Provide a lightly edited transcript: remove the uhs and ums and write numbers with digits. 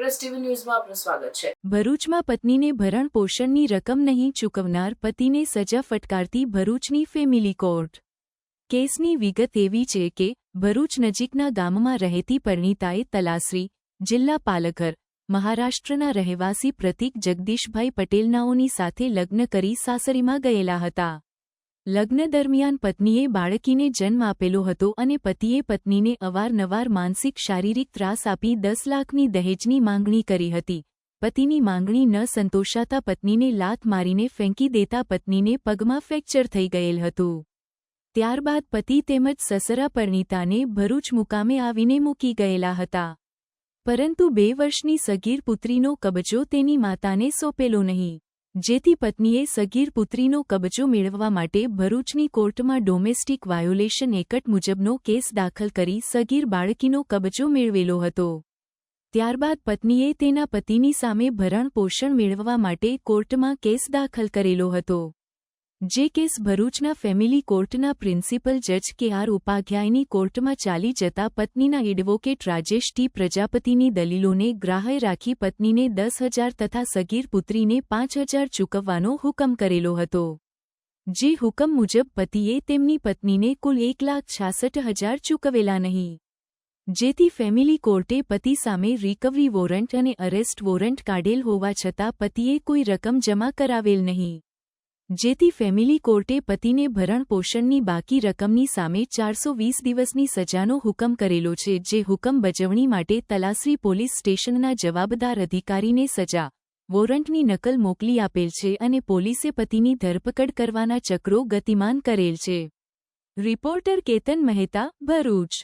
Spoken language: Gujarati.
પ્રોગ્રેસ ટીવી ન્યૂઝમાં આપનું સ્વાગત છે। ભરૂચમાં પત્નીને ભરણ પોષણની રકમ નહીં ચૂકવનાર પતિને સજા ફટકારતી ભરૂચની ફેમિલી કોર્ટ। કેસની વિગત એવી છે કે ભરૂચ નજીકના ગામમાં રહેતી પરિણીતાએ તલાસરી, જિલ્લા પાલઘર, મહારાષ્ટ્રના રહેવાસી પ્રતીક જગદીશભાઈ પટેલનાઓની સાથે લગ્ન કરી સાસરીમાં ગયેલા હતા। લગ્ન દરમિયાન પત્નીએ બાળકીને જન્મ આપેલો હતો અને પતિએ પત્નીને અવારનવાર માનસિક શારીરિક ત્રાસ આપી 10 લાખની દહેજની માંગણી કરી હતી। પતિની માંગણી ન સંતોષાતા પત્નીને લાત મારીને ફેંકી દેતા પત્નીને પગમાં ફ્રેક્ચર થઈ ગયેલ હતું। ત્યારબાદ પતિ તેમજ સસરા પરિણીતાને ભરૂચ મુકામે આવીને મૂકી ગયેલા હતા, પરંતુ 2 વર્ષની સગીર પુત્રીનો કબજો તેની માતાને સોંપેલો નહીં, જેથી પત્નીએ સગીર પુત્રીનો કબજો મેળવવા માટે ભરૂચની કોર્ટમાં ડોમેસ્ટિક વાયોલેશન એક્ટ મુજબનો કેસ દાખલ કરી સગીર બાળકીનો કબજો મેળવેલો હતો। ત્યારબાદ પત્નીએ તેના પતિની સામે ભરણ પોષણ મેળવવા માટે કોર્ટમાં કેસ દાખલ કરેલો હતો, જે કેસ ભરૂચના ફેમિલી કોર્ટના પ્રિન્સિપલ જજ કે.આર. ઉપાધ્યાયની કોર્ટમાં ચાલી જતા પત્નીના એડવોકેટ રાજેશ ટી. પ્રજાપતિની દલીલોને ગ્રાહ્ય રાખી પત્નીને 10,000 તથા સગીર પુત્રીને 5,000 ચૂકવવાનો હુકમ કરેલો હતો, જે હુકમ મુજબ પતિએ તેમની પત્નીને કુલ 1,66,000 ચૂકવેલા નહીં, જેથી ફેમિલી કોર્ટે પતિ સામે રિકવરી વોરંટ અને અરેસ્ટ વોરંટ કાઢેલ હોવા છતાં પતિએ કોઈ રકમ જમા કરાવેલ નહીં, જેથી ફેમિલી કોર્ટે પતિને ભરણ પોષણની બાકી રકમની સામે 420 દિવસની સજાનો હુકમ કરેલો છે, જે હુકમ બજવણી માટે તલાસરી પોલીસ સ્ટેશનના જવાબદાર અધિકારીને સજા વોરંટની નકલ મોકલી આપેલ છે અને પોલીસે પતિની ધરપકડ કરવાના ચક્રો ગતિમાન કરેલ છે। રિપોર્ટર કેતન મહેતા, ભરૂચ।